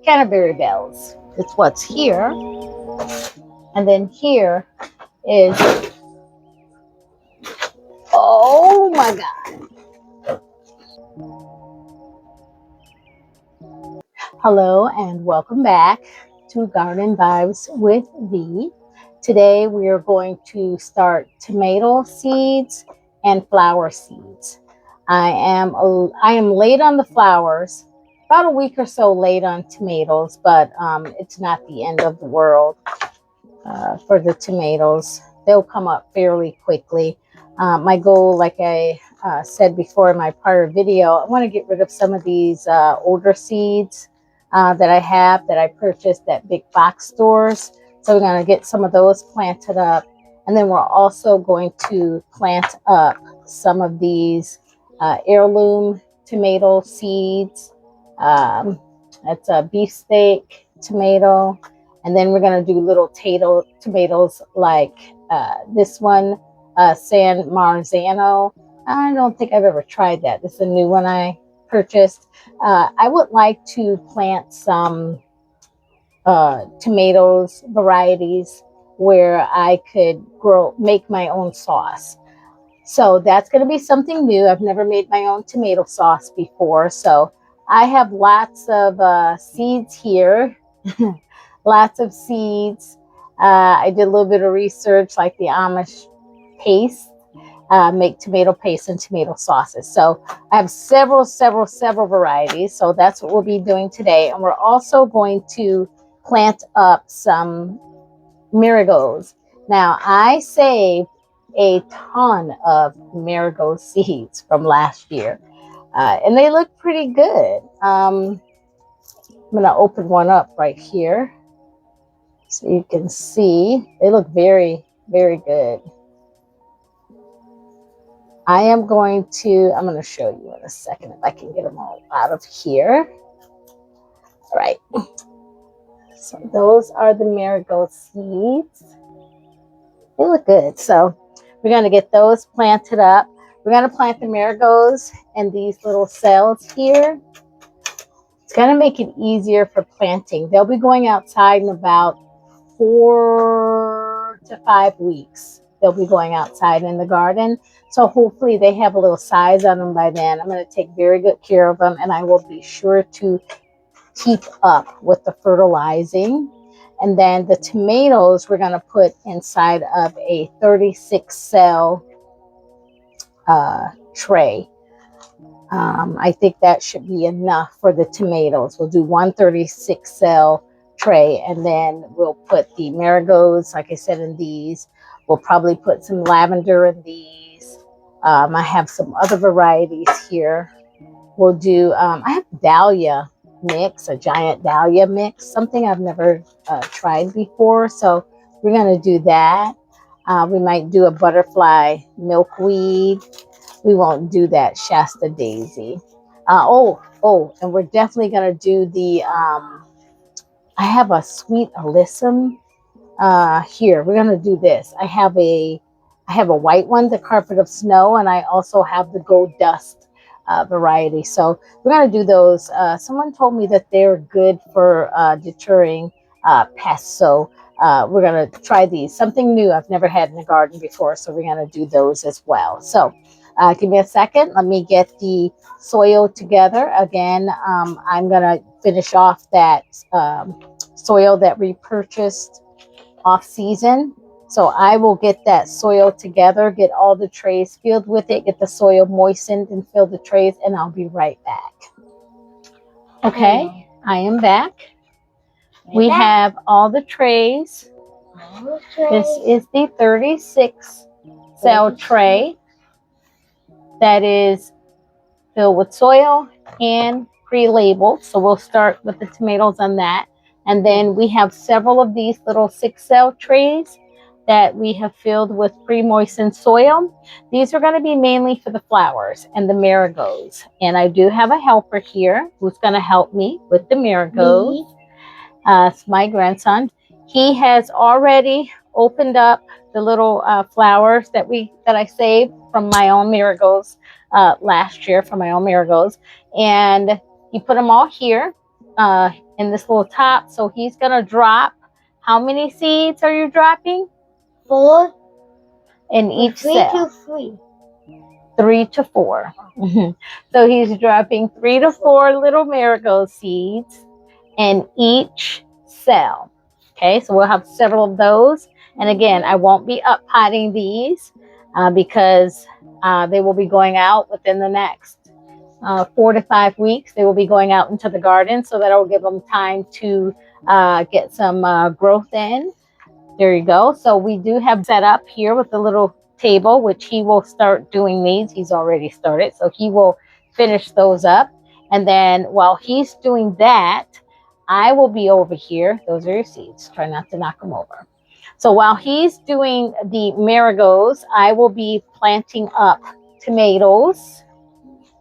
canterbury bells. It's what's here. And then here is, oh my God. Hello and welcome back to Garden Vibes with V. Today we are going to start tomato seeds and flower seeds. I am late on the flowers, about a week or so late on tomatoes, but it's not the end of the world for the tomatoes. They'll come up fairly quickly. My goal, like I said before in my prior video, I want to get rid of some of these older seeds that I purchased at big box stores. So we're going to get some of those planted up. And then we're also going to plant up some of these heirloom tomato seeds. That's a beefsteak tomato. And then we're going to do little tomatoes like this one, San Marzano. I don't think I've ever tried that. This is a new one I purchased. I would like to plant some tomatoes varieties where I could make my own sauce. So that's going to be something new. I've never made my own tomato sauce before. So I have lots of seeds here. Lots of seeds. I did a little bit of research, like the Amish paste, make tomato paste and tomato sauces. So I have several varieties. So that's what we'll be doing today. And we're also going to plant up some marigolds. Now, I saved a ton of marigold seeds from last year, and they look pretty good. I'm going to open one up right here so you can see. They look very, very good. I'm going to show you in a second if I can get them all out of here. All right. So those are the marigold seeds. They look good. So we're going to get those planted up. We're going to plant the marigolds in these little cells here. It's going to make it easier for planting. They'll be going outside in about 4 to 5 weeks. They'll be going outside in the garden. So hopefully they have a little size on them by then. I'm going to take very good care of them, and I will be sure to keep up with the fertilizing. And then the tomatoes we're going to put inside of a 36 cell tray. I think that should be enough for the tomatoes. We'll do 136 cell tray, and then we'll put the marigolds, like I said, in these. We'll probably put some lavender in these. I have some other varieties here. We'll do, I have dahlia mix, a giant dahlia mix, something I've never tried before. So we're going to do that. We might do a butterfly milkweed. We won't do that Shasta daisy. And we're definitely going to do the, I have a sweet alyssum here. We're going to do this. I have a white one, the carpet of snow, and I also have the gold dust variety. So we're going to do those. Someone told me that they're good for deterring pests. So we're going to try these. Something new I've never had in the garden before. So we're going to do those as well. So give me a second. Let me get the soil together. Again, I'm going to finish off that soil that we purchased off season. So I will get that soil together, get all the trays filled with it, get the soil moistened and fill the trays, and I'll be right back. Okay, I am back. We have all the trays. This is the 36 cell tray that is filled with soil and pre-labeled. So we'll start with the tomatoes on that. And then we have several of these little 6 cell trays that we have filled with pre-moistened soil. These are going to be mainly for the flowers and the marigolds. And I do have a helper here who's going to help me with the marigolds. It's my grandson. He has already opened up the little flowers that I saved from my own marigolds last year, from my own marigolds. And he put them all here in this little top. So he's going to drop, how many seeds are you dropping? 4 in each cell. 3 to 3. 3 to 4. So he's dropping 3 to 4 little marigold seeds in each cell. Okay, so we'll have several of those. And again, I won't be up potting these because they will be going out within the next 4 to 5 weeks. They will be going out into the garden, so that'll give them time to get some growth in. There you go. So we do have set up here with the little table, which he will start doing these. He's already started, so he will finish those up. And then while he's doing that, I will be over here. Those are your seeds. Try not to knock them over. So while he's doing the marigolds, I will be planting up tomatoes.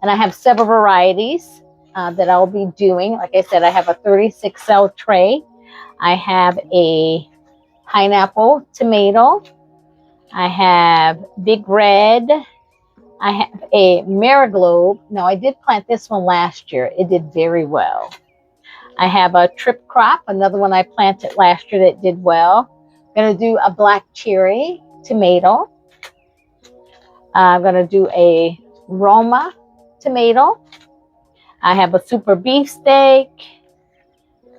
And I have several varieties that I'll be doing. Like I said, I have a 36 cell tray. I have a pineapple tomato. I have big red. I have a marigold. Now, I did plant this one last year. It did very well. I have a trip crop, another one I planted last year that did well. I'm going to do a black cherry tomato. I'm going to do a Roma tomato. I have a super beefsteak.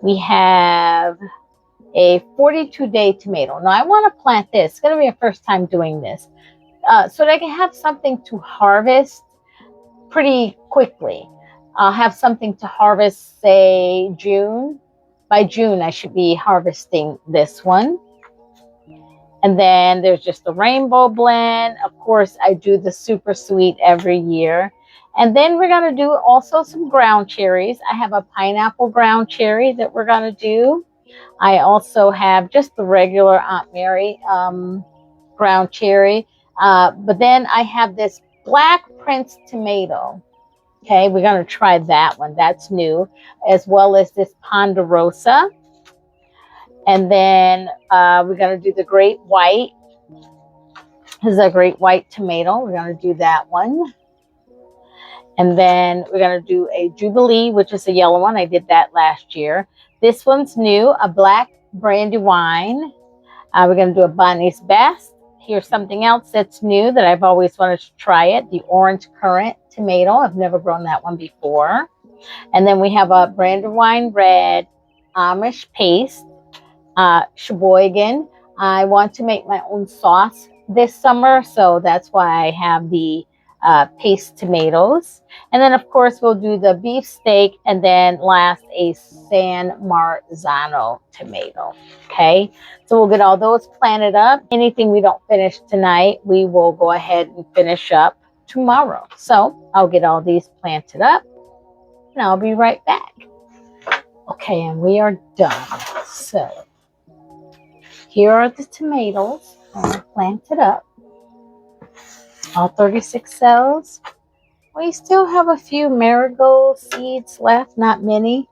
We have a 42-day tomato. Now, I want to plant this. It's going to be a first time doing this. So that I can have something to harvest pretty quickly. I'll have something to harvest, say, June. By June, I should be harvesting this one. And then there's just the rainbow blend. Of course, I do the super sweet every year. And then we're going to do also some ground cherries. I have a pineapple ground cherry that we're going to do. I also have just the regular Aunt Mary ground cherry. But then I have this Black Prince tomato. Okay, we're going to try that one. That's new. As well as this Ponderosa. And then we're going to do the Great White. This is a Great White tomato. We're going to do that one. And then we're going to do a Jubilee, which is a yellow one. I did that last year. This one's new, a black brandywine. We're going to do a Bonnie's Best. Here's something else that's new that I've always wanted to try it, the orange currant tomato. I've never grown that one before. And then we have a brandywine red Amish paste, Sheboygan. I want to make my own sauce this summer, so that's why I have the paste tomatoes. And then, of course, we'll do the beef steak, and then last, a San Marzano tomato. Okay, so we'll get all those planted up. Anything we don't finish tonight, we will go ahead and finish up tomorrow. So I'll get all these planted up, and I'll be right back. Okay, and we are done. So here are the tomatoes planted up. All 36 cells. We still have a few marigold seeds left, not many.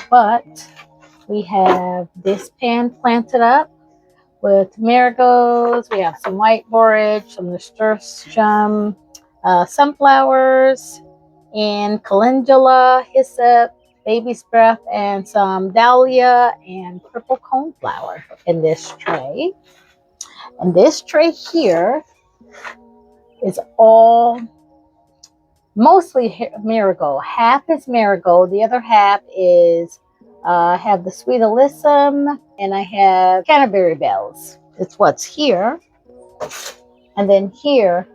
But we have this pan planted up with marigolds. We have some white borage, some nasturtium, sunflowers, and calendula, hyssop, baby's breath, and some dahlia and purple coneflower in this tray. And this tray here is all mostly marigold. Half is marigold. The other half is I have the sweet alyssum, and I have Canterbury bells. It's what's here. And then here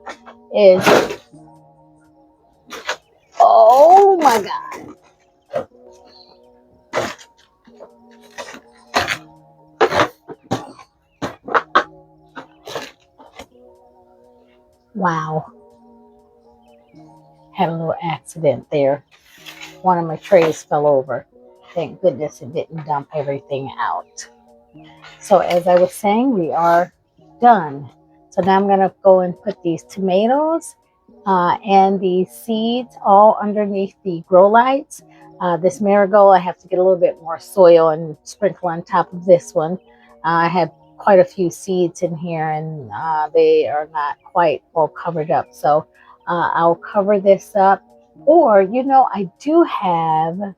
is, oh my God. Wow. Had a little accident there. One of my trays fell over. Thank goodness it didn't dump everything out. So as I was saying, we are done. So now I'm going to go and put these tomatoes and these seeds all underneath the grow lights. This marigold, I have to get a little bit more soil and sprinkle on top of this one. I have quite a few seeds in here, and they are not quite well covered up. So I'll cover this up. Or, you know, I do have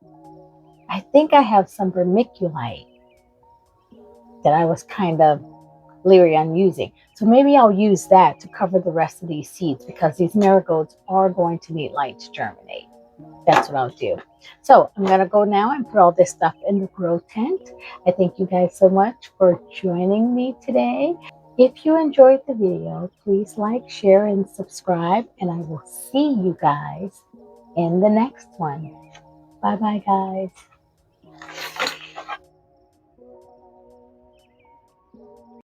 I think I have some vermiculite that I was kind of leery on using. So maybe I'll use that to cover the rest of these seeds because these marigolds are going to need light to germinate. That's what I'll do. So I'm going to go now and put all this stuff in the grow tent. I thank you guys so much for joining me today. If you enjoyed the video, please like, share, and subscribe. And I will see you guys in the next one. Bye bye, guys.